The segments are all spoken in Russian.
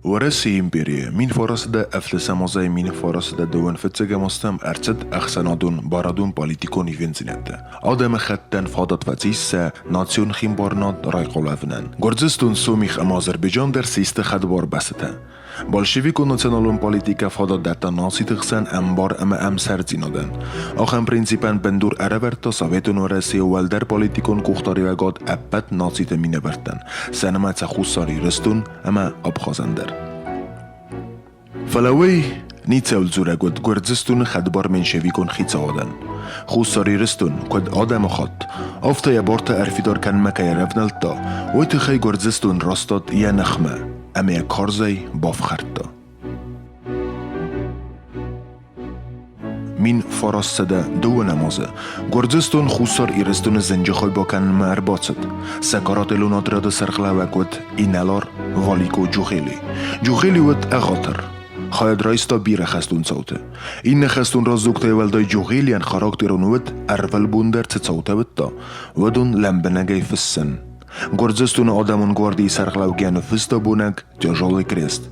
ورثي إمبريا من فرص دا أفلس مزاي من فرص دا دوان فتسجا مستم أرتد أخسنادون باردون باليتيكون يفنزنت آدم خدتن فادت وزيسا ناتسيون خيم بارناد رايقول أفنان گرزستون سوميخ أما أذربيجان در سيست خدبار بسته بالشویک و ناسیونالون پالیتیکا فادا دتا ناسی تخسن امبار ام سرزینادن. آخم پرینسیپن بندور ارورتا سویتون و رسی و ولدر پالیتیکون کوختاری و گاد ابت ناسی تمینه برتن. سنمت خوصاری رستون اما ابخازندر. فلوی نیتسول زوره گود گرزستون خدبار منشویکون خیتس آدن. خوصاری رستون کد آدم خط. افتا یا بارتا ارفیدار کن مکای رفنلتا و تخی گرزستون راستاد یا نخمه. اما کارزای باف خرده. من فراست دو نمازه. گرزستون خوصار ایرستون زنجخای باکن مرباطد. سکارات لونات راد سرخلا وکود اینالار والیکو جوخیلی ود اغاطر. خواهد رایستا بیر خستون صوته. این خستون را زوگتای ولدای جوخیلیان خراکترون ود ارول بوندر صوته بدا. ودون لمبنگای فسن. گرزستون آدمون گواردی سرخلاوگیان فستا بونگ تجالی کرست.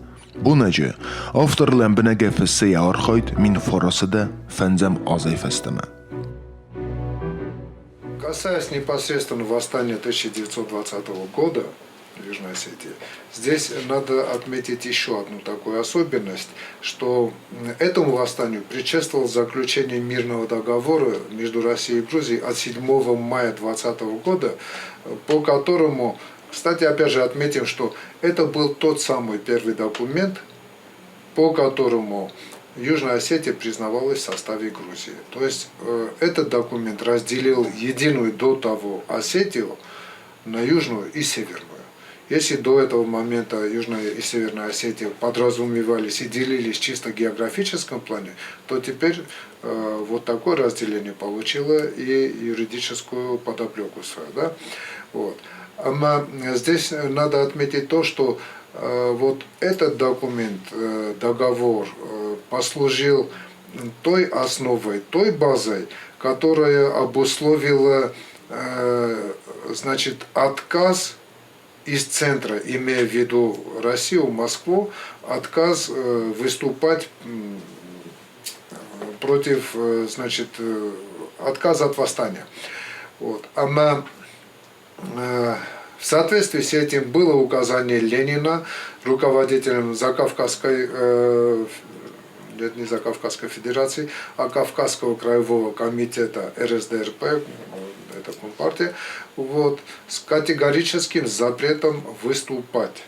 بونجه افتر لمبنگ فسه یار خواهد من فراسده فنزم آزای فستمه. Касаясь непосредственно восстания 1920 года в Южной Осетии, здесь надо отметить еще одну такую особенность, что этому восстанию предшествовало заключение мирного договора между Россией и Грузией от 7 мая 2020 года, по которому, кстати, опять же отметим, что это был тот самый первый документ, по которому Южная Осетия признавалась в составе Грузии. То есть этот документ разделил единую до того Осетию на Южную и Северную. Если до этого момента Южная и Северная Осетия подразумевались и делились чисто в географическом плане, то теперь вот такое разделение получило и юридическую подоплеку свою. Да? Вот. Здесь надо отметить то, что вот этот документ, договор, послужил той основой, той базой, которая обусловила, значит, отказ из центра, имея в виду Россию, Москву, отказ выступать против, значит, отказа от восстания. Вот. В соответствии с этим было указание Ленина руководителем Закавказской, не Закавказской Федерации, а Кавказского краевого комитета РСДРП, это Компартия, вот, с категорическим запретом выступать.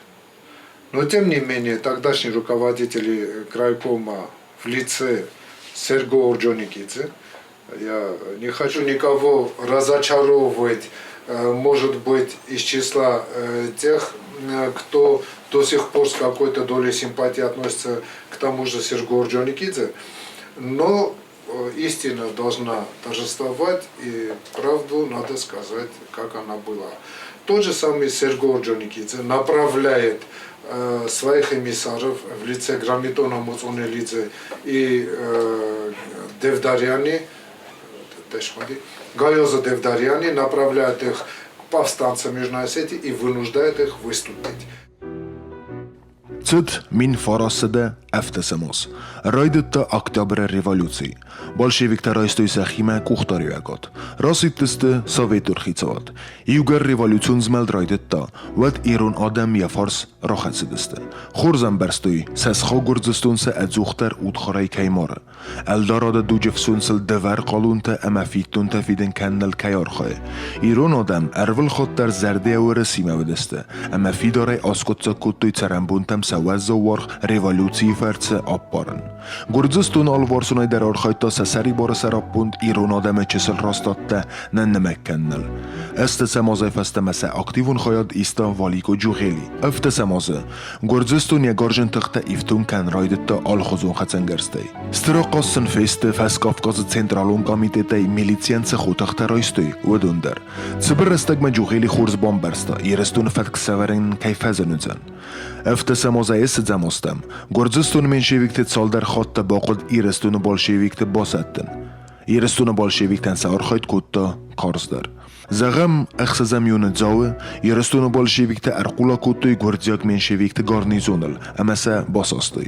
Но тем не менее, тогдашние руководители крайкома в лице Серго Орджоникидзе, я не хочу никого разочаровывать, может быть, из числа тех, кто до сих пор с какой-то долей симпатии относится к тому же Серго Орджоникидзе, но истина должна торжествовать, и правду надо сказать, как она была. Тот же самый Серго Орджоникидзе направляет своих эмиссаров в лице Грамитона Муцунелидзе и Девдаряни, Гайоза Девдаряни, направляет их к повстанцам Южной Осетии и вынуждает их выступить. Цит мин фарасыда эфтесемос. Райдытта октябрь революции. Большевикта райстойса хима кухтариуагот. Раситтысты Совет Турхицават. Иугар революцион змелд райдытта. Вад ирон адам я фарс рахатсыдысты. Хорзам берстой сасхо гурзыстунса адзухтар удхарай каймара. Элдарада дуджефсунсل دوار قالونتا اما فیتون تفیدن کنل کیار خواه. ایران آدم ارول خود در زرده و رسیمه بدسته. اما فی داره آسکوتسا کتوی ترنبونتم سوز و ورخ ریولوسی فرس آب بارن. گرزستون آلوارسونای در آرخایتا سسری بار سرابوند ایران آدم چسل راستاته ننمک کنل. استسمازه فستمسه اکتیون خواهد ایستا والیکو جوخیلی. افتسمازه. گرزستون یگارجن تخت ایفتون کن رایدتا آل خزون خدسنگرسته. قاسن فیست فاس کافکاز سنترالون کمیته میلیتسینس خوتاخت رایستی و دوندر. سبر استگم جوخیلی خورز بامبرستا. ایرستون فتک سوارن کیفازنوزن. افتسمازه است زمستم. گرزستون منشویکت سال در خط باقد ایرستون بالشویکت باستن. ایرستون بالشویکتن سوار خواهد کتا کارز در. Zagam axsazamyuni Zawe, Yerestunu bolshevikte Arqulakutoy Gwardiyak menşevikte garnizonal, amasa basastoy.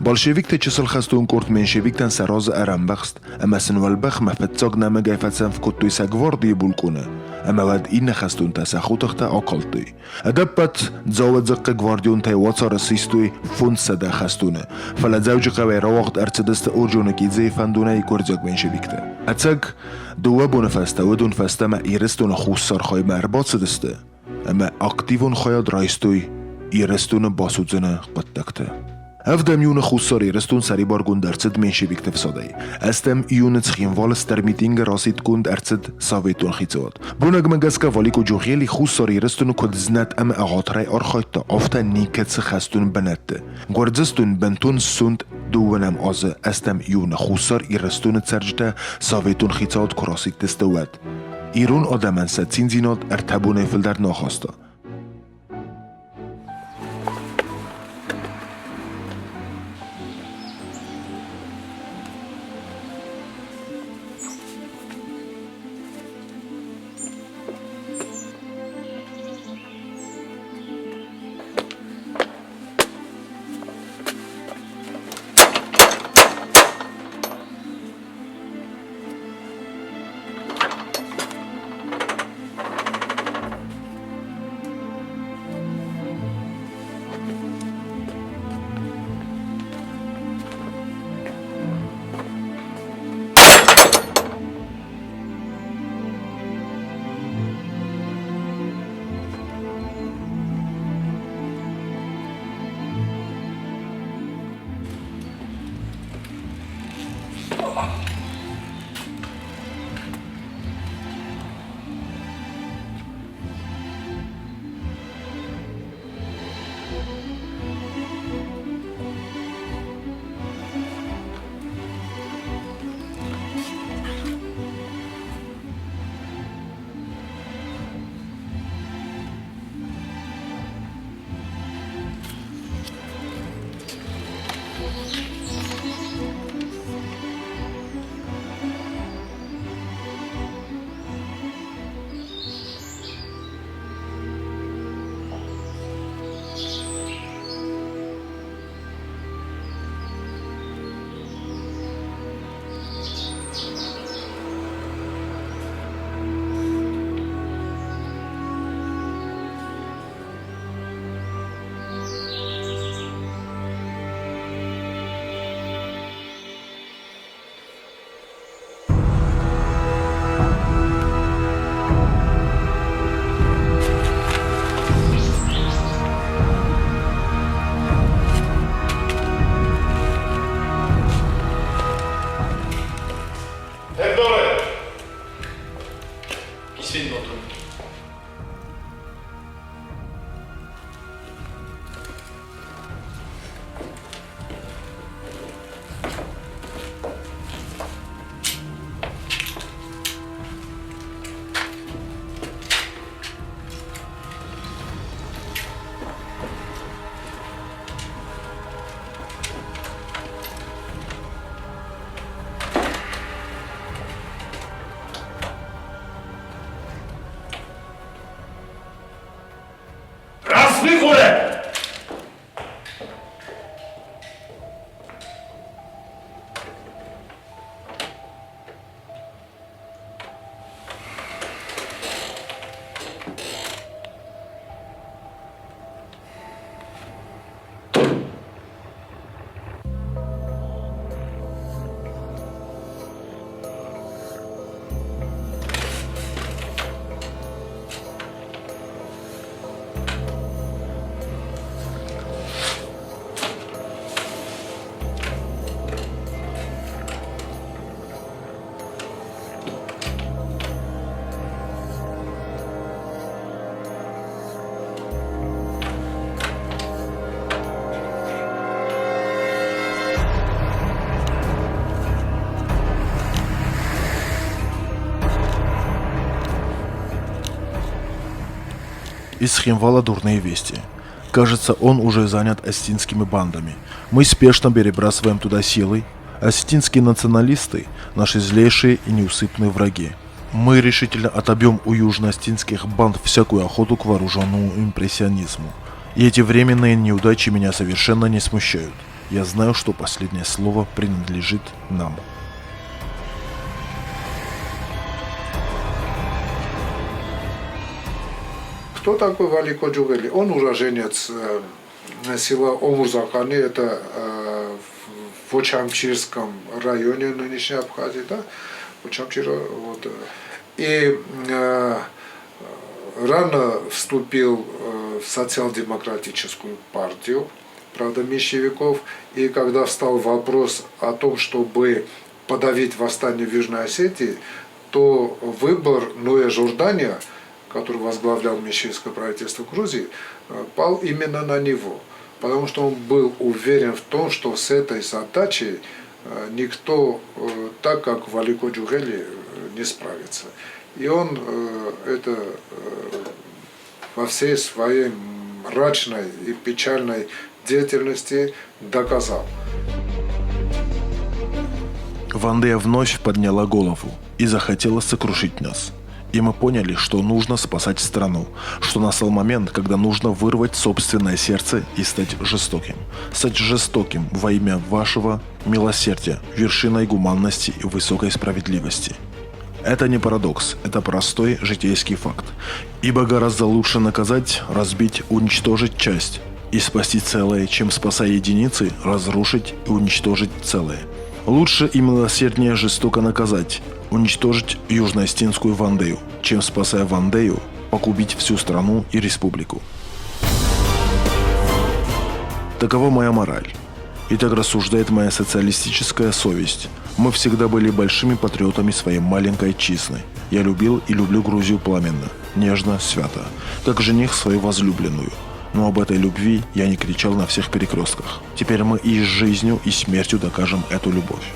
Bolshevikte çısıl xastun kort menşevikten saraz arambaxt, amasin valbax mafetzag nama gayfatsan fkutoy sa gwardiy bulkuna. Ama wad inna xastun ta saxutaxta aqaltoy. Adabbat Zawe zaqqa gwardiyon tay watsar sistoy funsada xastuna. Fala zawji qaway rawaqt artsadasta urjunaki zay fandunay Gwardiyak menşevikte. Atsag دوابون فسته ودون فسته ما ایرستون خوصار خواهی مرباط سدسته اما اکتیون خواهد رایستوی ایرستون باسودزنه قدکته افدم یون خوصار ایرستون سری بارگون درچد منشویک تفساده استم یون تخیم در میتینگ راسید کند ارچد ساویتون خیزاد برونگ مگسکه والی که جوخیلی خوصار ایرستون کد زنت ام اغاطره آرخایت تا افتا نیکت سخستون بنده گوردزستون بنتون سند دوونم از استم یون خوصار ایرستون تسرجته ساویتون خیزاد کراسید تستواد ایرون آدمان سدسین زیناد ارتبونه فل در ناخواسته Из Схимвала дурные вести. Кажется, он уже занят осетинскими бандами. Мы спешно перебрасываем туда силы. Осетинские националисты – наши злейшие и неусыпные враги. Мы решительно отобьем у южноостинских банд всякую охоту к вооруженному импрессионизму. И эти временные неудачи меня совершенно не смущают. Я знаю, что последнее слово принадлежит нам. Кто такой Валико Джугели? Он уроженец села Омурзакани, это в Очамчирском районе нынешней Абхазии, да? Очамчира, вот. И рано вступил в социал-демократическую партию, правда, меньшевиков, и когда встал вопрос о том, чтобы подавить восстание в Южной Осетии, то выбор Ноя Жордания, который возглавлял меньшевистское правительство Грузии, пал именно на него. Потому что он был уверен в том, что с этой задачей никто так, как Валико Джугели, не справится. И он это во всей своей мрачной и печальной деятельности доказал. Вандея вновь подняла голову и захотела сокрушить нас. И мы поняли, что нужно спасать страну, что настал момент, когда нужно вырвать собственное сердце и стать жестоким. Стать жестоким во имя вашего милосердия, вершиной гуманности и высокой справедливости. Это не парадокс, это простой житейский факт. Ибо гораздо лучше наказать, разбить, уничтожить часть и спасти целое, чем, спасая единицы, разрушить и уничтожить целое. Лучше и милосерднее жестоко наказать, уничтожить южноостинскую Вандею, чем, спасая Вандею, погубить всю страну и республику. Такова моя мораль. И так рассуждает моя социалистическая совесть. Мы всегда были большими патриотами своей маленькой отчизны. Я любил и люблю Грузию пламенно, нежно, свято, как жених свою возлюбленную. Но об этой любви я не кричал на всех перекрестках. Теперь мы и жизнью, и смертью докажем эту любовь.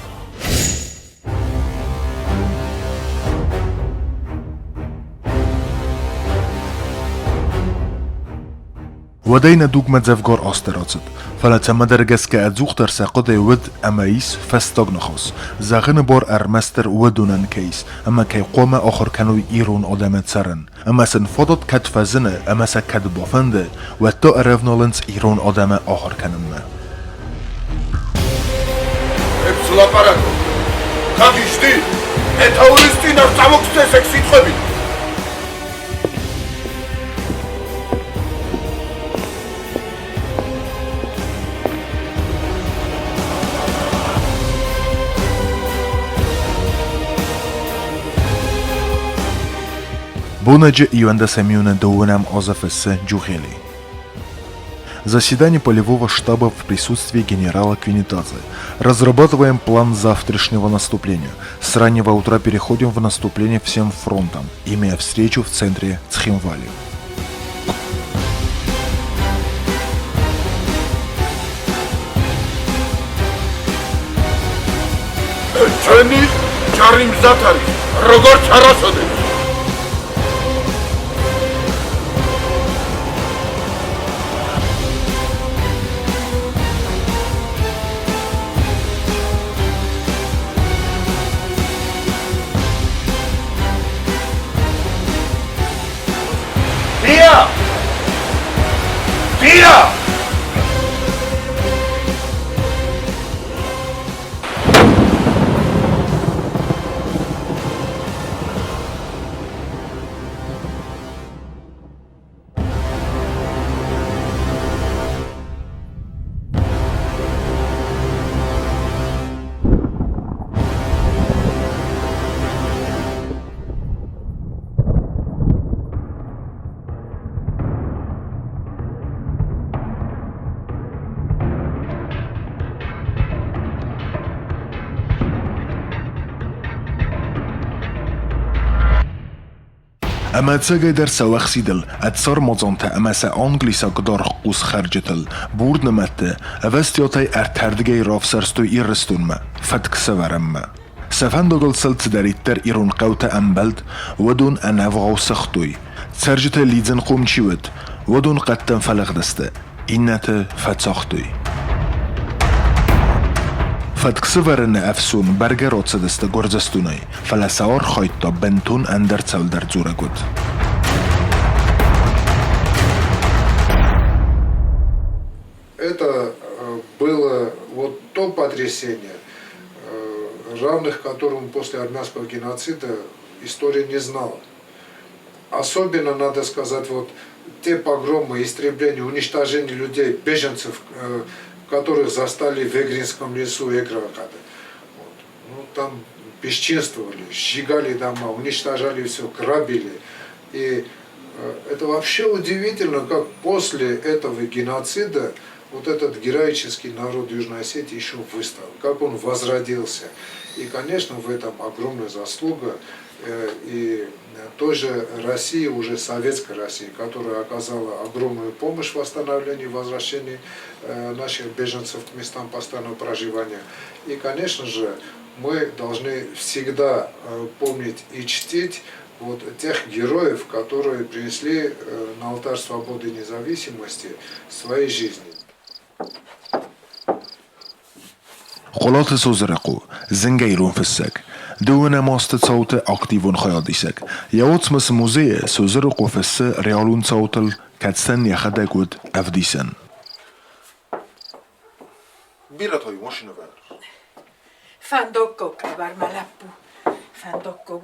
ودينا دوغ متزفجار أستراتت فلا تمدرجس كأدزوختر ساقدي ود أمايس فاستغنخوس زاغن بار أرمستر ودونن كيس أما كي قوم آخر كانوا إيرون آدمت سرن أما سنفضت كتفزنه أما سكت بافنده وتا أرفنالنس إيرون آدم آخر كانن ابسلا پارکو کاغیشتی اتاوریستی نرساموکسته سکسیت خوبی Бунаджи Юэнда Самюна Доунам ОЗФС Джухели. Заседание полевого штаба в присутствии генерала Квинитадзе. Разрабатываем план завтрашнего наступления. С раннего утра переходим в наступление всем фронтом, имея встречу в центре Цхинвали. ჩვენი ჯარი მზად არის როგორც არასოდეს დია أما تسجدر سواخسيدل أتصار مزانت أما سأنجليسا قدر قوس خرجتل بورد نمت أفستيوتي أرتردجي رافسرستو إيرستون فتك سفرم سفندقل سلت داريتر إيرون قوت أمبلد ودون أن أفغو سختوي تسرجت ليدزن قوم شيوت ودون قتن فلغ دست إنت فتسختوي Fedksiveren efsun bergerotsedeste gorzestunai, felesaor choitto bentun endercelder zuregut. Это было вот то потрясение, равных которому после армянского геноцида история не знала. Особенно, надо сказать, вот те погромы, истребления, уничтожение людей, беженцев, которых застали в Эгринском лесу Эгракада. Вот. Ну, там бесчинствовали, сжигали дома, уничтожали все, грабили. И это вообще удивительно, как после этого геноцида вот этот героический народ Южной Осетии еще выстоял, как он возродился. И, конечно, в этом огромная заслуга и той же России, уже советской России, которая оказала огромную помощь в восстановлении и возвращении наших беженцев к местам постоянного проживания. И, конечно же, мы должны всегда помнить и чтить вот тех героев, которые принесли на алтарь свободы и независимости своей жизни. Qolat sozraqu, zengayrun fissek. Dune maste tsaute aktivun khayadisek. Yaotsmas muzee sozraqu fisse realun tsautel katsen yakhadagut avdisen. Biratoi moshina ver. Fandokko kabar malappu. Fandokko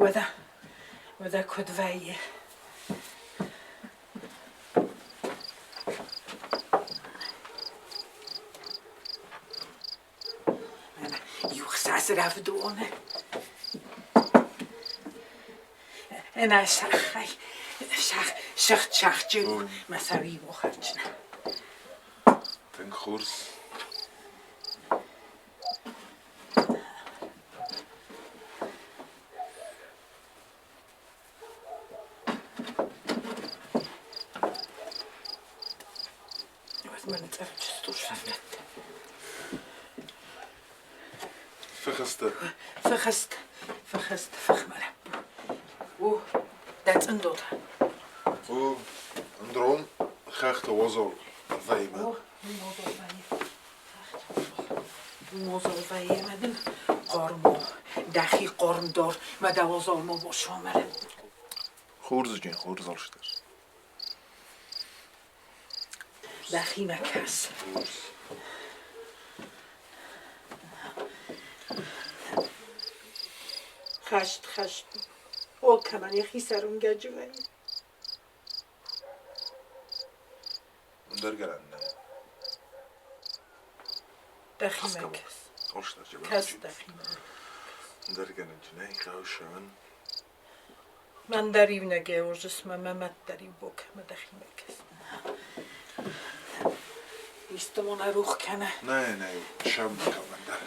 wada kodvaye. Rafdone. أنا شخجل مساوي وخرجنا. Ten khurs. ما نتعرفش شفت. فخست فخ ملعب. Dat een dot. Ndrom gechte wazol vayma. موضوع ویه مدن قرمو دخی قرم دار و دوازالمو با شامره Khurs jin khurs alshter. دخی مکس خشت او کمان یخی سرون گجوهی Dergelen. دخی مکس Alshter jeba. کس دخی مکس Dergelen jnei khawshan. من دریو نگه و جسم ممت دریو بک مدخی مکس ایستمون روخ کنه Ne, sham kamandar.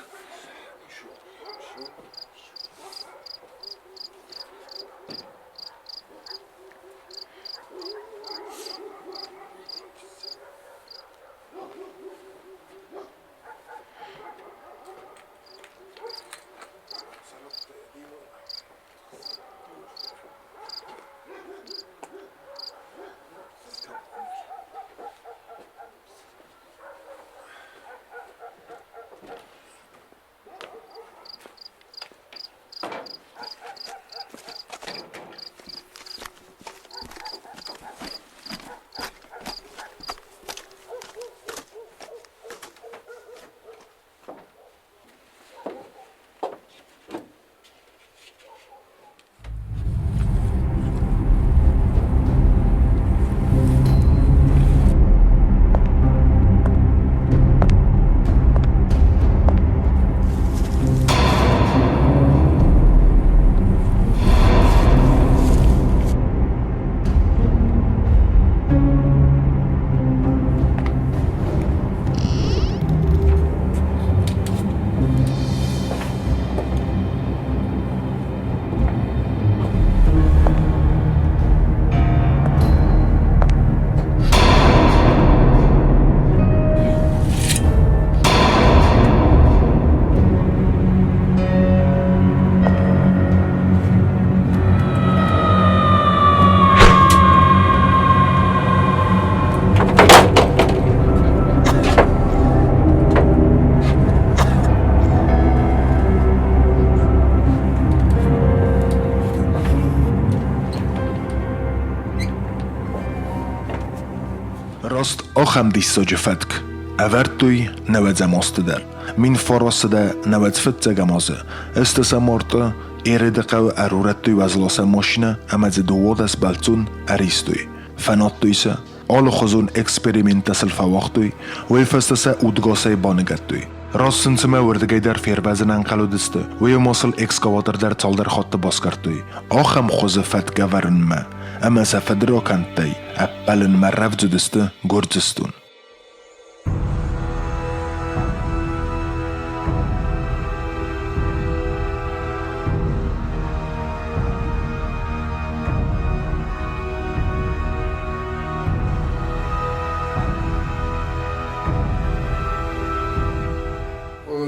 Охам диссоджи фетк. Авертуй навадзамостедер. Мин форосада навадсфетзагамозы. Эстесаморта Eredaqav arurattuy vazlosa moshina amadzi duvodas baltsun aristuy. Fanottuysa olxozun eksperimentasel favoqtuy. Vefastasa udgosay bonigattuy. Rossinsima verdigaydar ferbazinan qaludisty. Vemosel ekskavatorlar çoldar xotti boskartuy. Oxam xozi fatga varinma. Ama safadrokantay. Appalin marravjudisty gorjistun.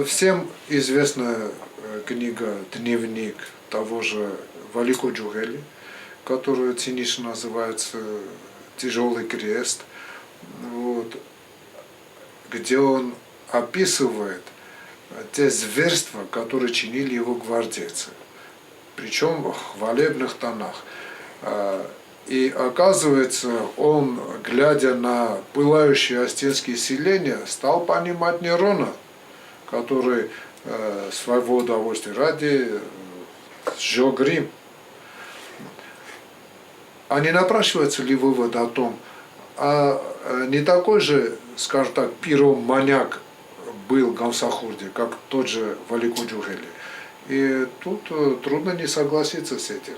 Всем известна книга «Дневник» того же Валико Джугели, которая цинично называется «Тяжелый крест», вот, где он описывает те зверства, которые чинили его гвардейцы, причем в хвалебных тонах. И оказывается, он, глядя на пылающие остинские селения, стал понимать Нерона, который своего удовольствия ради сжег Рим. А не напрашивается ли вывод о том, а не такой же, скажем так, пироманьяк был Гамсахурди, как тот же Валико Джугели? И тут трудно не согласиться с этим.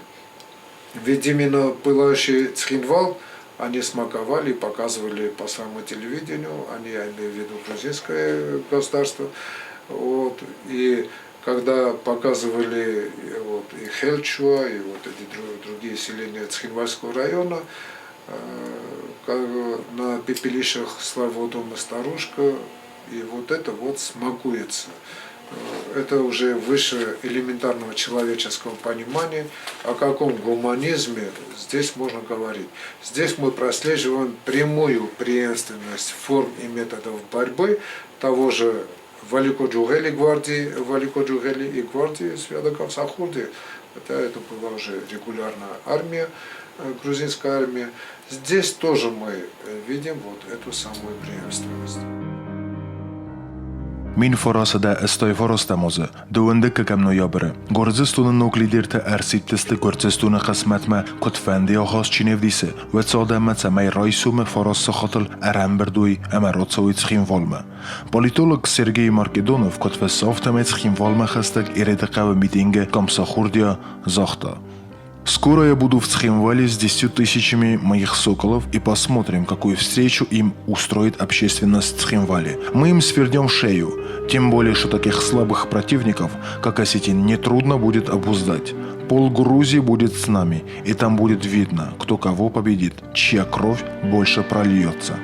Ведь именно пылающий Цхинвал они смаковали и показывали по своему телевидению, они, я имею в виду грузинское государство. Вот, и когда показывали вот, и Хельчуа, и вот эти другие селения Цхинвальского района, на пепелищах своего дома старушка, и вот это вот смакуется. Это уже выше элементарного человеческого понимания, о каком гуманизме здесь можно говорить. Здесь мы прослеживаем прямую преемственность форм и методов борьбы того же Валико Джугели гвардии, Валико Джугели и гвардии Свята Гамсахурди. Это была уже регулярная армия, грузинская армия. Здесь тоже мы видим вот эту самую преемственность. Min forasada estoy forostamozı, dövündük kakamno yabırı. Gorzistunun nuklidirte ersitlisti gorzistunu qismatma kutfendi ağaz çinevdisi ve çadammet samay raysume forası xatıl eramberduy emarotsovi tsxinvolma. Politolog Sergey Markedonov kutfesov tamet tsxinvolma xastak иредикава митинге Гамсахурдия захта. Скоро я буду в Цхинвале с 10 тысячами моих соколов и посмотрим, какую встречу им устроит общественность в Цхинвале. Мы им свернем шею, тем более, что таких слабых противников, как осетин, нетрудно будет обуздать. Пол Грузии будет с нами, и там будет видно, кто кого победит, чья кровь больше прольется.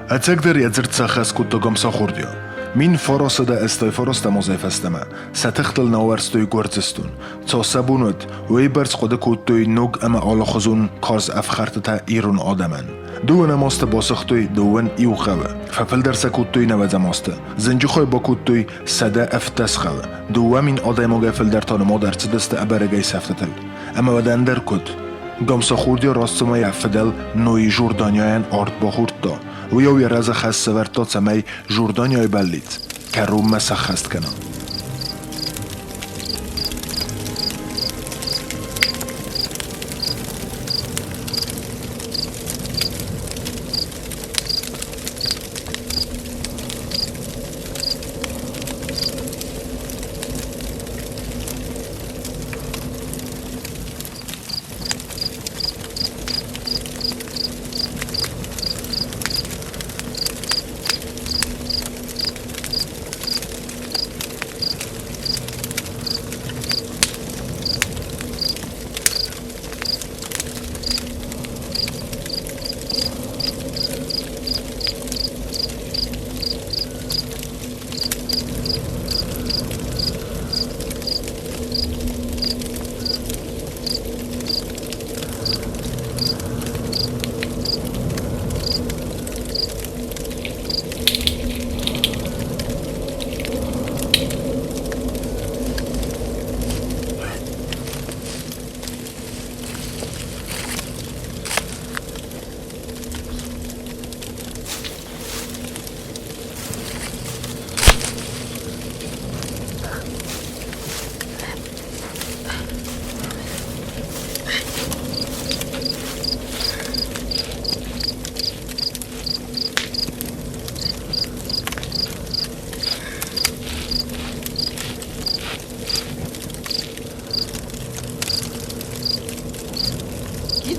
Ацагдер ядзерцаха скутто Гамсахурдио. Min forasada estoy forostamozay fastama. Satixtil nawarstoy gorzistun. Tsosabunut weybers qoda kuttoy nog ama alaxozun qarz afxartata irun adaman. Duwana mosta bosixtoy duwan iuqava. Fafildarsa kuttoy navazamosta. Zinjixoy bakuttoy sada aftasxava. Duwa min adamoga fildar tanimo darchidasta abaragay saftatil. Ama vadandar kut. Gomsaxurdi rostuma yafdal noy Jordaniyan art baxurtda. ويا رازا خاص سفرتات سماي جوردانيا يبلد كروم مسخ خست كنا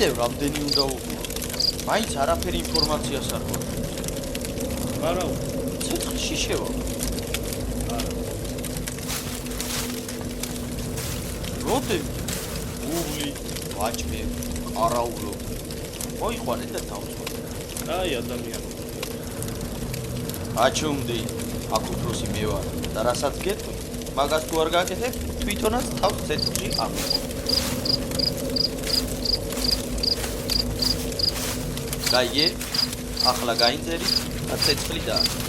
კიდევ რამდენი უნდა უყურო? მაინც არაფერი ინფორმაციას არ გვაქვს. არა, ცეცხლში შევა. როდები? უვლი, ვაჭმე, ყარაულო. მოიყვანეთ და დავწყვეტ. აი ადამიანი. აჩუმდი, აქ უფროსი მე ვარ და რასაც გეტყვი, მაგას თუ არ გაკეთებ, თვითონაც თავს ცეცხლში ამიყო. გაიგე? ახლა გაინძერი და ცეცხლი დააკეთე.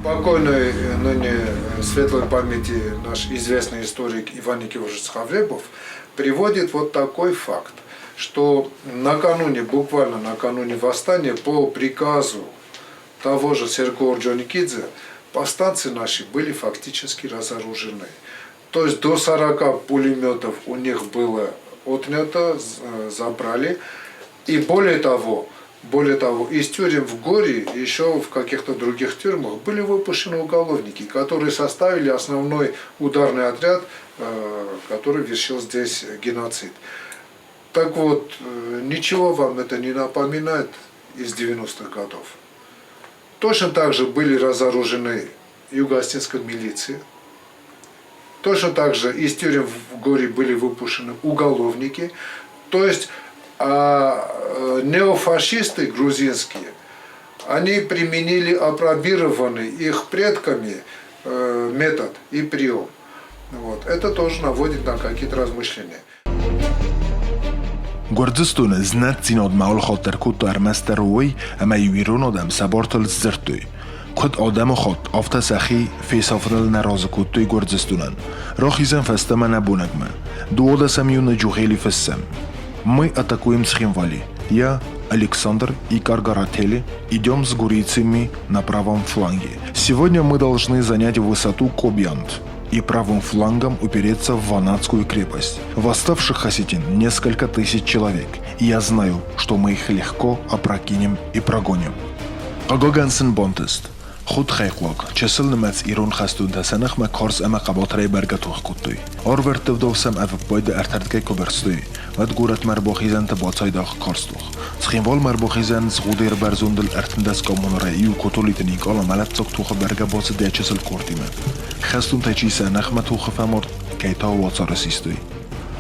Покойный ныне светлой памяти наш известный историк Иван Никифорович Хавребов приводит вот такой факт, что накануне, буквально накануне восстания, по приказу того же Серго Орджоникидзе, повстанцы наши были фактически разоружены. То есть до 40 пулеметов у них было отнято, забрали. И более того, из тюрем в Горе, еще в каких-то других тюрьмах были выпущены уголовники, которые составили основной ударный отряд, который вершил здесь геноцид. Так вот, ничего вам это не напоминает из 90-х годов. Точно так же были разоружены юго-остинская милиция. Точно так же из тюрем в Горе были выпущены уголовники. То есть неофашисты грузинские, они применили апробированный их предками метод и прием. Вот. Это тоже наводит на какие-то размышления. Գորձստուն զնատ ցինոդ մաուլ խոտեր կուտ արմաստեր ուի ամա յուիրուն ադամ սաբորտել զրտուի Քոտ ադամը խոտ ավտասախի ֆեյսաֆրել նարոզկուտուի գորձստունան Ռոխիզեն ֆեստամանա բունագմա Դու օդասամյունը ջուղելի ֆեսսամ Мы атакуем Схимвали. Я, Александр и Каргаратели идем с гурийцами на правом фланге. Сегодня мы должны занять высоту Кобьянт и правым флангом упереться в Ванадскую крепость. Восставших хаситин несколько тысяч человек, и я знаю, что мы их легко опрокинем и прогоним. Агогансен Бонтест. Худ хайклок, чесл немец ирон хастун тасанах ма корс ама қаботрай баргатух куттуй. Орвер тевдовсам авпойд артардгай коберстуй. Вад гурат марбохизан та боцайдах корстух. Схимвал марбохизан згудер барзундел артндас комунра ю котолитник ала малат цоктух барга боц де чесл кортима. Хастун тачиса нахма тух фамор кайта вацарасистуй.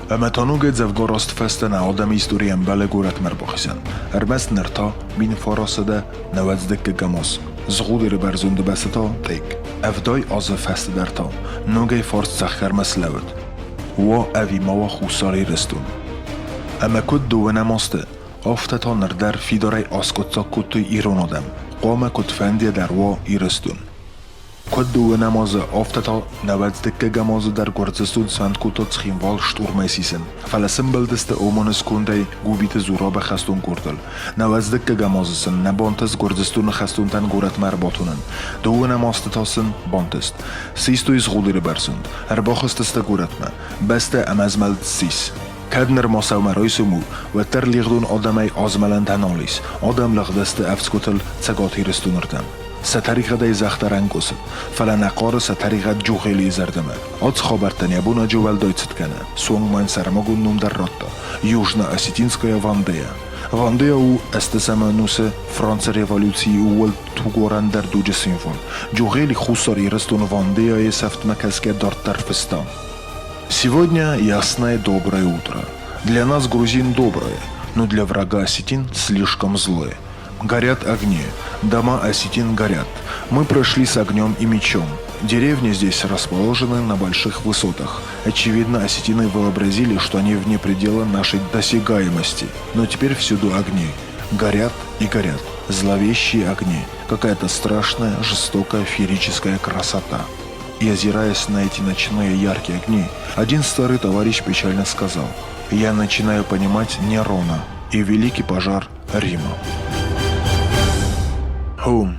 Ама танугет завгорост фестена адам историям бале гурат марбохизан. Арбас нерта мин фарасада навадздек гамос. زغودر برزونده بستا تیک افدای آز فست درتا نوگی فارس سخر مسلوت و اوی ما خوصاری رستون اما کد دو نماسته آفتتا نردر فیدارای آسکوتسا کتوی ایران آدم قام کد فندی در وا ایرستون کد دو نمازه آفتتا نوزدک گمازه در گرزستون سند کتات خیموال شتورمای سیسن فلسم بلدست اومانس کنده گوبیت زورا بخستون کردل نوزدک گمازه سن نبانتس گرزستون خستون تن گورت مرباطونن دو نمازت تاسن بانتست سیستوی زغودیر برسند ارباخستست گورت ما بسته امازملد سیس کدنر ماسو مرایسمو و تر لیغدون آدمای آزملند هنالیس آدم لغدست افسکوتل سگاتی رستونردم ستریقه دای زخترنگ گسد فلنقار ستریقه جوغیلی زردمه آدس خابرتنیا بونا جوال دایцت کنه سونگ من سرمگون نوم در راتا یوژنا اسیتینسکایا واندیا Վանդեա ու STSM-նուսը Ֆրանսիա ռևոլյուցիի ու թուգորանդեր դուջսինվոն, ջուղելի խուսարի растун Вандея и савтмакаске дортарфестан. Сегодня ясное доброе утро. Для нас, грузин, доброе, но для врага осетин слишком злое. Горят огни, дома осетин горят. Мы прошли с огнем и мечом. Деревни здесь расположены на больших высотах. Очевидно, осетины вообразили, что они вне предела нашей досягаемости. Но теперь всюду огни. Горят и горят. Зловещие огни. Какая-то страшная, жестокая, феерическая красота. И озираясь на эти ночные яркие огни, один старый товарищ печально сказал: «Я начинаю понимать Нерона и великий пожар Рима». Հում,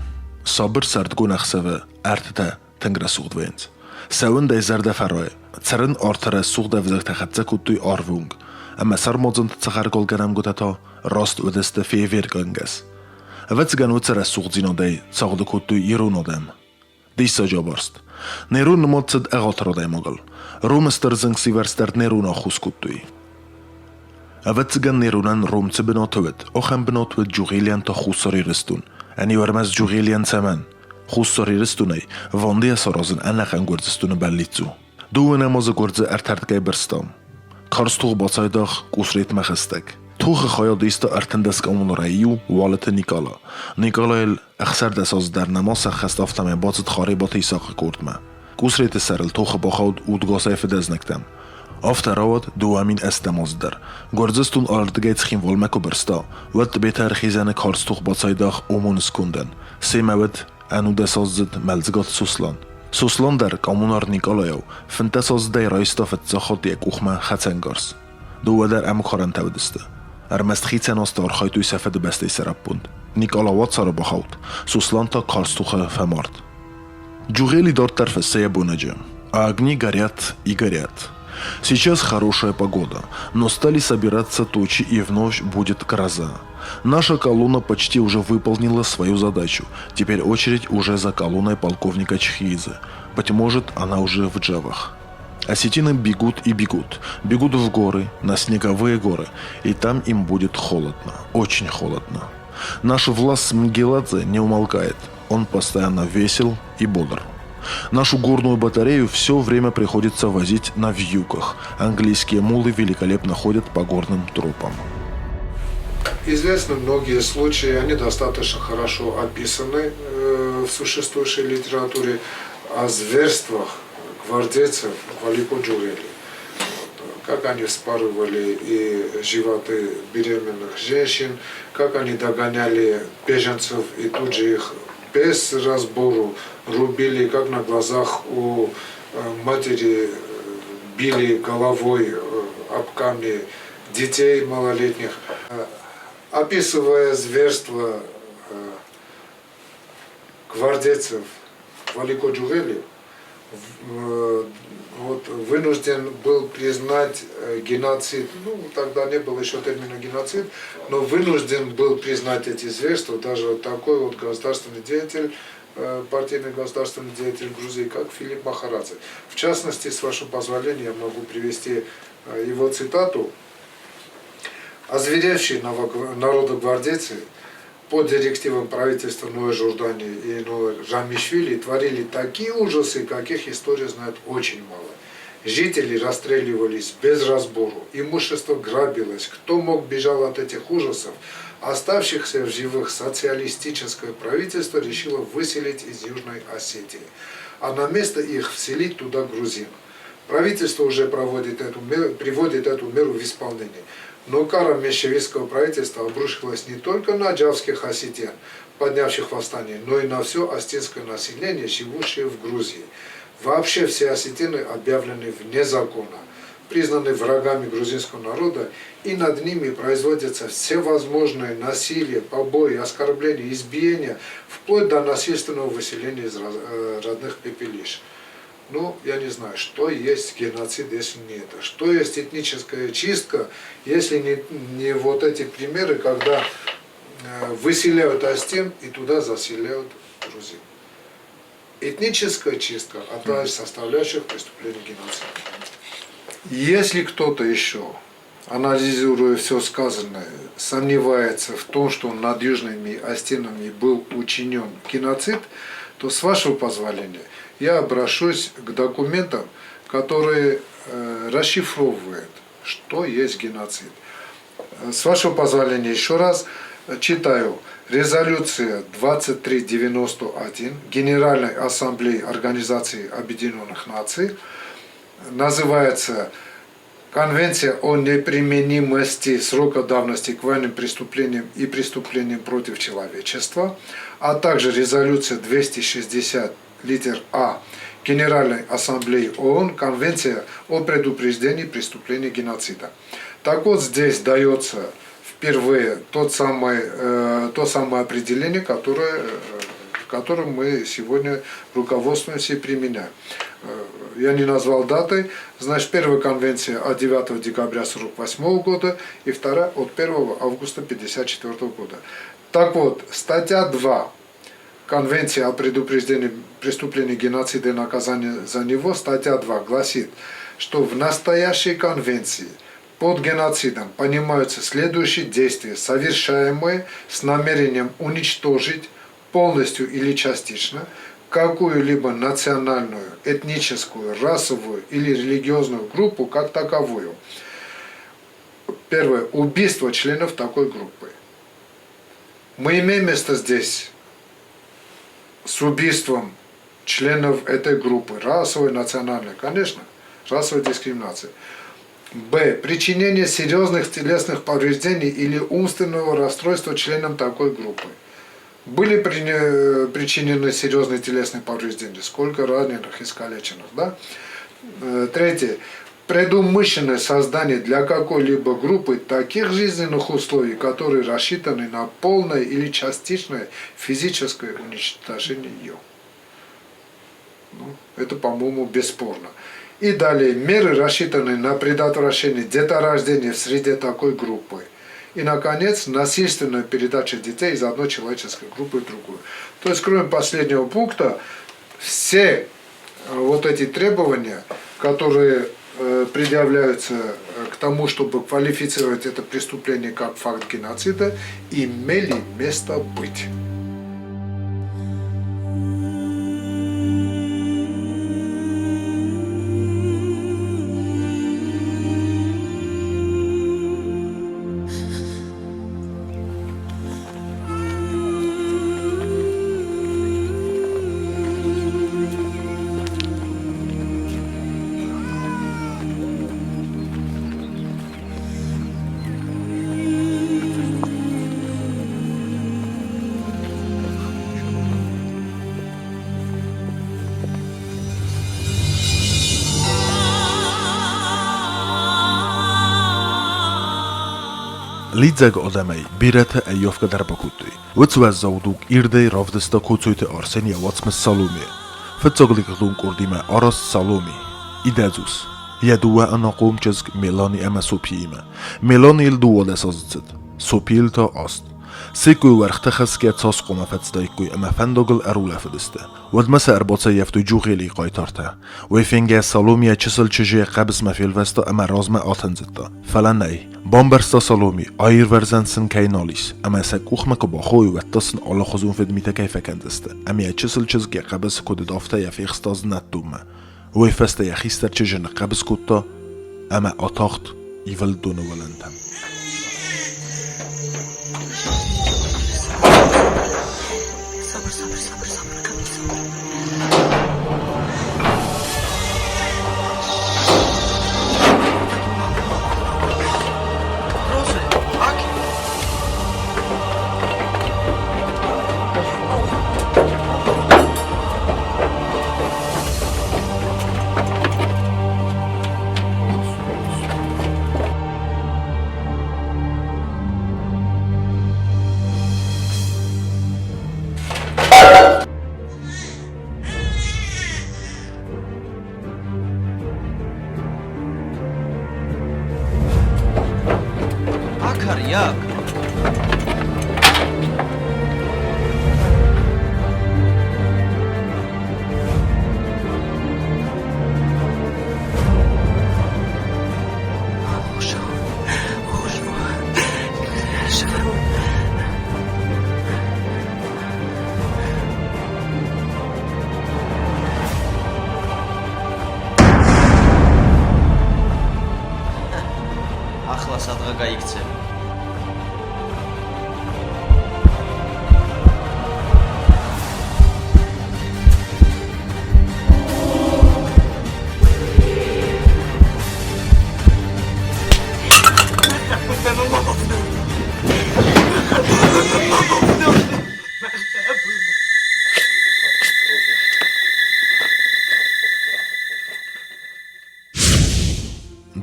սաբր սարդգուն ախսավը, արտտա թնգրասուղդ վենց։ Սավն դայ զարդաֆարոյ, ծրն արտրը սուղդավ զղթախացը կուտույ արվունգ, ամա սարմոձն ծխար գոլգանամ գոտատո, ռաստ ուդստը ֆեյվեր կնգաս։ Վեց գանու ծրը սուղձին օդայ, ծաղդը կուտույ իրուն օդեմ։ Դիսա ջաբարստ, ներուն մոծդ աղաթր օդայ մոգլ, ռում ստրզնք սիվարստարդ ներուն ախուս կուտույ։ Վեց գան ներունան ռումցը բնոթվդ, օխան բնոթվդ ջուղիլյան տա խուսարի ռստուն, Ani varmaz ջուղիլյան ցաման խուսորի ռստունայ վոնդի ասորոզն անախան գործստունը բալիցու դու նամոզը գործը արտարտկայ բրստամ քարստուղ բացայդախ կուսրետ մախստակ թուղը խայոդիստը արտնդես կոմունորայու վալեթը նիկոլայել ախսարդասոզ դարնամոսը խստավտամե բացդ խարի բաթի սախը կորտմա կուսրետը սարել թուղը բախաուդ ուդգոսայֆը դեզնկտամ Ավտարավդ դու ամին էստամոզդար գործստուն արտգայց խին վոլմեկո բրստա վատ բետար խիզանը քարստուղ բացայդախ օմոնս կունդեն սեմավդ անուդեսոզդ մելզգոտ Սուսլան դար կոմունար Նիկոլայով ֆնտեսոզդայ ռայստոֆը ծախոտ եկուխմա խացանգարս դու վդար ամուխարան տավդստը Արմաստ խիցանոստոր խայտույ սաֆեդ բեստեյ սարապուнд Նիկոլավատ սարը բախաուտ Սուսլանտա քարստուղը ֆամարտ Ջուղելի դորտարֆը սեյաբունաջը Огни горят и горят Сейчас хорошая погода, но стали собираться тучи и вновь будет гроза. Наша колонна почти уже выполнила свою задачу. Теперь очередь уже за колонной полковника Чхиидзе. Быть может, она уже в Джавах. Осетины бегут и бегут. Бегут в горы, на снеговые горы. И там им будет холодно. Очень холодно. Наш Влас Мгеладзе не умолкает. Он постоянно весел и бодр. Нашу горную батарею все время приходится возить на вьюках. Английские мулы великолепно ходят по горным тропам. Известны многие случаи, они достаточно хорошо описаны в существующей литературе о зверствах гвардейцев в Алико-Джурели. Как они вспарывали и животы беременных женщин, как они догоняли беженцев и тут же их без разбору рубили, как на глазах у матери били головой об камни детей малолетних. Описывая зверство гвардейцев в Алико-Джурели, вынужден был признать геноцид, тогда не было еще термина геноцид, но вынужден был признать эти зверства даже такой вот государственный деятель, партийный государственный деятель Грузии, как Филипп Махарадзе. В частности, с вашего позволения, я могу привести его цитату. «Озверевшие народогвардейцы по директивам правительства Ноя Жордании и Ноя Жамишвили творили такие ужасы, каких история знает очень мало. Жители расстреливались без разбору, имущество грабилось. Кто мог, бежал от этих ужасов. Оставшихся в живых социалистическое правительство решило выселить из Южной Осетии, а на место их вселить туда грузин. Правительство уже приводит эту меру в исполнение. Но кара меньшевистского правительства обрушилась не только на джавских осетин, поднявших восстание, но и на все остинское население, живущее в Грузии. Вообще все осетины объявлены вне закона, признаны врагами грузинского народа, и над ними производятся всевозможные насилия, побои, оскорбления, избиения, вплоть до насильственного выселения из родных пепелищ. Я не знаю, что есть геноцид, если не это. Что есть этническая чистка, если не вот эти примеры, когда выселяют остин и туда заселяют грузин. Этническая чистка – одна из составляющих преступления геноцида. Если кто-то еще анализируя все сказанное, сомневается в том, что надежными стенами был учинен геноцид, то с вашего позволения я обращусь к документам, которые расшифровывают, что есть геноцид. С вашего позволения еще раз читаю. Резолюция 2391 Генеральной Ассамблеи Организации Объединенных Наций называется Конвенция о неприменимости срока давности к военным преступлениям и преступлениям против человечества, а также резолюция 260 литер А Генеральной Ассамблеи ООН Конвенция о предупреждении преступлений геноцида. Так вот, здесь дается впервые то самое определение, которым мы сегодня руководствуемся и применяем. Я не назвал даты, значит, первая конвенция от 9 декабря 1948 года и вторая от 1 августа 1954 года. Так вот, статья 2 Конвенции о предупреждении преступлений геноцида и наказания за него, статья 2 гласит, что в настоящей конвенции под геноцидом понимаются следующие действия, совершаемые с намерением уничтожить полностью или частично какую-либо национальную, этническую, расовую или религиозную группу как таковую. Первое. Убийство членов такой группы. Мы имеем место здесь с убийством членов этой группы, расовой, национальной, конечно, расовая дискриминация. Б. Причинение серьезных телесных повреждений или умственного расстройства членам такой группы. Были причинены серьезные телесные повреждения, сколько раненых, искалеченных, да? Третье. Предумышленное создание для какой-либо группы таких жизненных условий, которые рассчитаны на полное или частичное физическое уничтожение ее. Это, по-моему, бесспорно. И далее, меры, рассчитанные на предотвращение деторождения в среде такой группы. И, наконец, насильственная передача детей из одной человеческой группы в другую. То есть, кроме последнего пункта, все вот эти требования, которые предъявляются к тому, чтобы квалифицировать это преступление как факт геноцида, имели место быть. Lidzeg odamai, birete e jovka darbakutui. Utsvaz zauduk irdei ravdesta kucuite Arsenia Watsmes Salumi. Fetsoglik dunk Aras Salumi. Idezus. Yadua anaqum çezg Melani ema sopima. Melani il duole sazıtsıd. Sopilta ast. سيكو ورختخس كات صاص قوما فتسدايكوي اما فندوغل ارولة فدسته ودمسا ارباطا يفتو جوغيلي قايتارتا ويفنجا سالوميا چسل چجي قبس ما فيلفستا اما رازما آتنزتا فلاناي بامبرستا سالومي اير ورزنسن كايناليس اما ساكوخ مكا باخوي واتسن على خزون فدميتا كيفا كندسته اما چسل چزگي قبس كود دافتا يفيخستاز نتوما ويفستا يخيستر چجن قبس كوتا اما آتاخت يفل دونو ولنتم Akaryak. სადღა გაიქცე.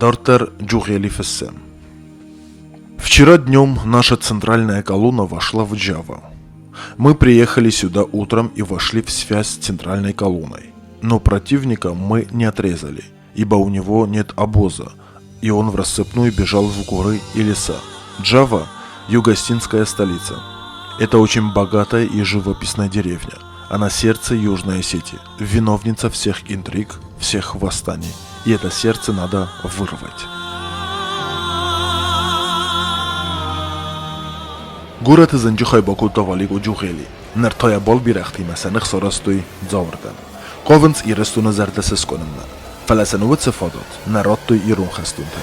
Дортер Джухелифессем. Вчера днем наша центральная колонна вошла в Джава. Мы приехали сюда утром и вошли в связь с центральной колонной. Но противника мы не отрезали, ибо у него нет обоза, и он в рассыпную бежал в горы и леса. Джава – юго-осетинская столица. Это очень богатая и живописная деревня. Она сердце Южной Осетии, виновница всех интриг, всех восстаний. И это сердце надо вырвать. Город Зенджихай Баку Тавалику Джухели. Нертая Болбирахти Масанах Сорастуй Дзаврдан. Ковенц и Рестуна Зардасесконна. Фаласануват Сефадот. Народтой и Рунхастунта.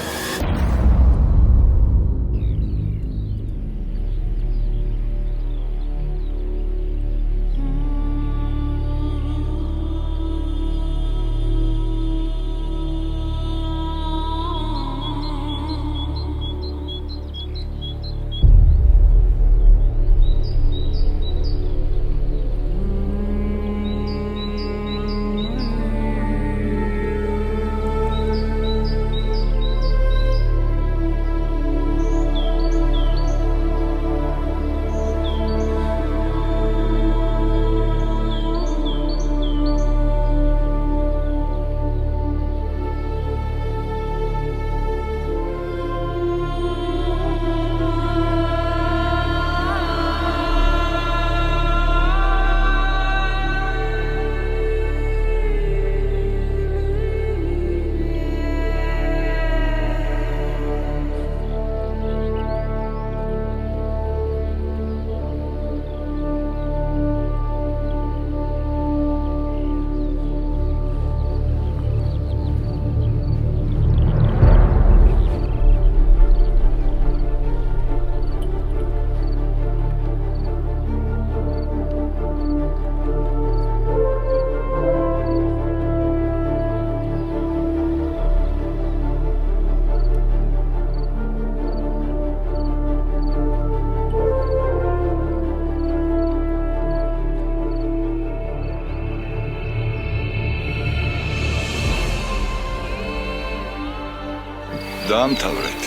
დაამთავრეთ.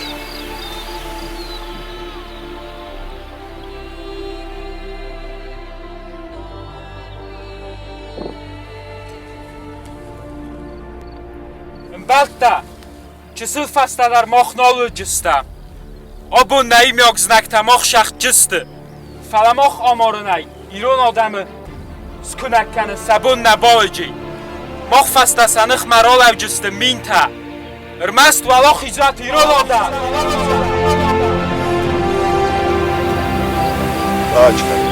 Balta, çısıl fastalar moxnolu cısta. O bu neyim yok znakta mox şax cıstı. Falamox amorunay, İron adamı skünakkanı sabun nabalıcı. Mox fastasanıq marol avcıstı minta. Irmast valox izat İron adam. Açka.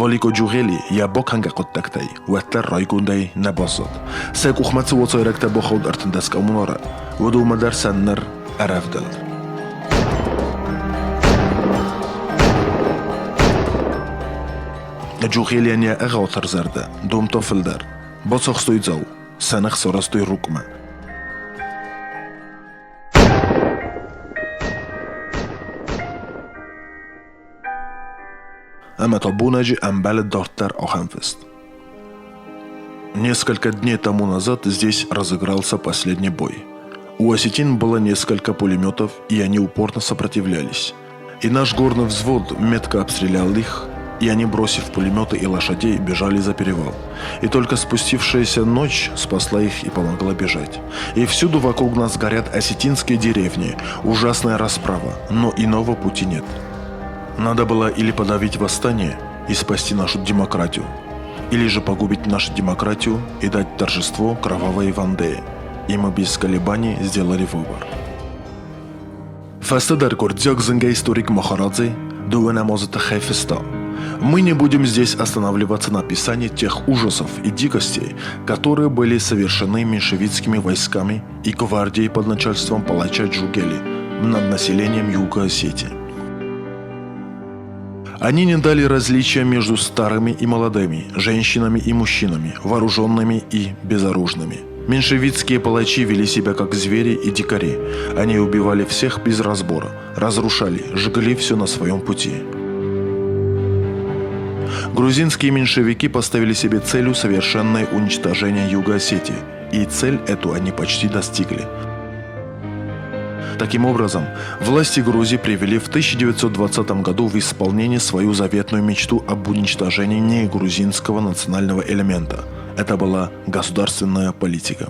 Նոլիկո ջուղելի յաբոք հանգակոտտակտայ, ուետտեր ռայգունդայ նաբասոտ։ Սեք ուխմացը ոծոյրակտա բոխոդ արտնդես կամունորը, վդու մդար սաննր արավդալ։ Ջուղելյանյա աղաոթր զարդը, դում տոֆլդար, բոցող ստույցավ, սանախ սորաստույ ռուկմը։ Аматобунаджи амбале дортер Оханфест. Несколько дней тому назад здесь разыгрался последний бой. У осетин было несколько пулеметов, и они упорно сопротивлялись. И наш горный взвод метко обстрелял их, и они, бросив пулеметы и лошадей, бежали за перевал. И только спустившаяся ночь спасла их и помогла бежать. И всюду вокруг нас горят осетинские деревни, ужасная расправа, но иного пути нет. Надо было или подавить восстание и спасти нашу демократию, или же погубить нашу демократию и дать торжество кровавой Вандее. И мы без колебаний сделали выбор. Фастадар Курдзёк Зинга историк Махарадзе, Дуэнамозата Хайфеста. Мы не будем здесь останавливаться на описании тех ужасов и дикостей, которые были совершены меньшевистскими войсками и гвардией под начальством палача Джугели над населением Юга Осетии. Они не дали различия между старыми и молодыми, женщинами и мужчинами, вооруженными и безоружными. Меньшевистские палачи вели себя как звери и дикари. Они убивали всех без разбора, разрушали, жгли все на своем пути. Грузинские меньшевики поставили себе целью совершенное уничтожение Юга Осетии, и цель эту они почти достигли. Таким образом, власти Грузии привели в 1920 году в исполнение свою заветную мечту об уничтожении негрузинского национального элемента. Это была государственная политика.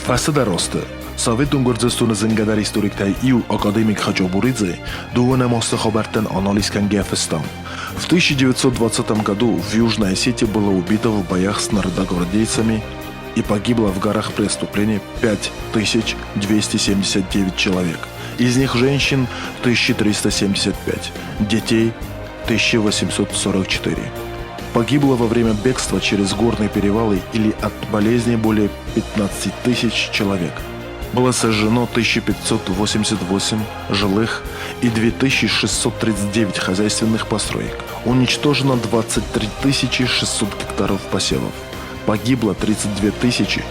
Ֆասը դարոստը Սովետուն գործստունը զնգադար историк-тай Ию академик Хачабуридзе довольно мостохобертен анализ Кангефестан. В 1920 году в Южной Осетии было убито в боях с народогвардейцами и погибло в горах преступлений 5279 человек. Из них женщин 1375, детей 1844. Погибло во время бегства через горные перевалы или от болезней более 15 тысяч человек. Было сожжено 1588 жилых и 2639 хозяйственных построек. Уничтожено 23 600 гектаров посевов. Погибло 32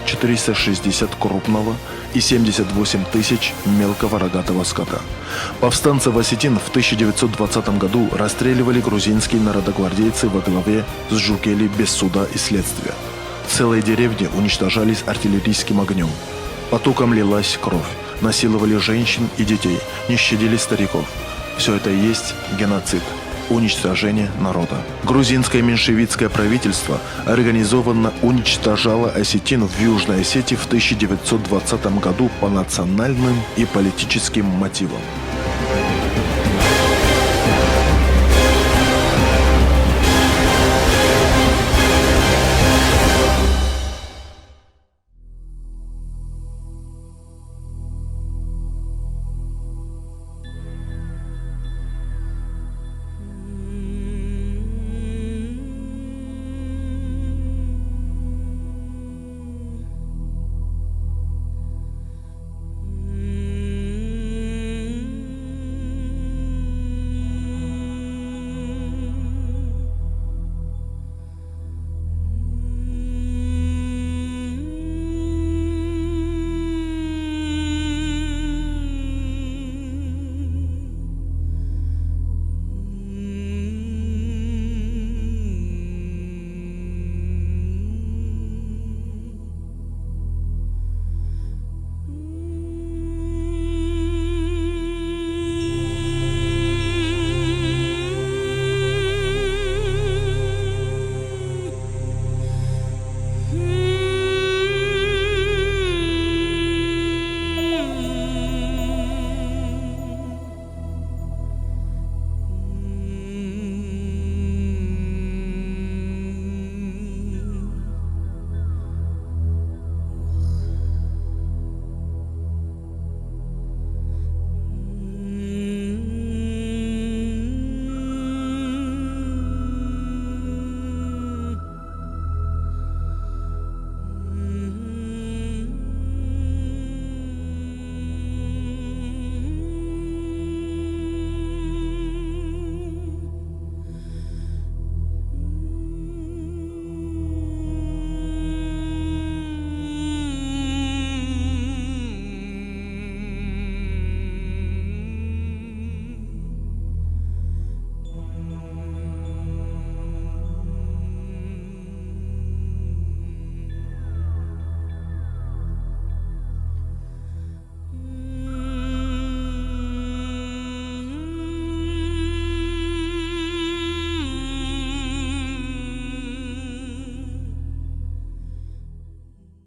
460 крупного и 78 тысяч мелкого рогатого скота. Повстанцев осетин в 1920 году расстреливали грузинские народогвардейцы во главе с Жукели без суда и следствия. Целые деревни уничтожались артиллерийским огнем. Потоком лилась кровь, насиловали женщин и детей, не щадили стариков. Все это и есть геноцид, уничтожение народа. Грузинское меньшевистское правительство организованно уничтожало осетин в Южной Осетии в 1920 году по национальным и политическим мотивам.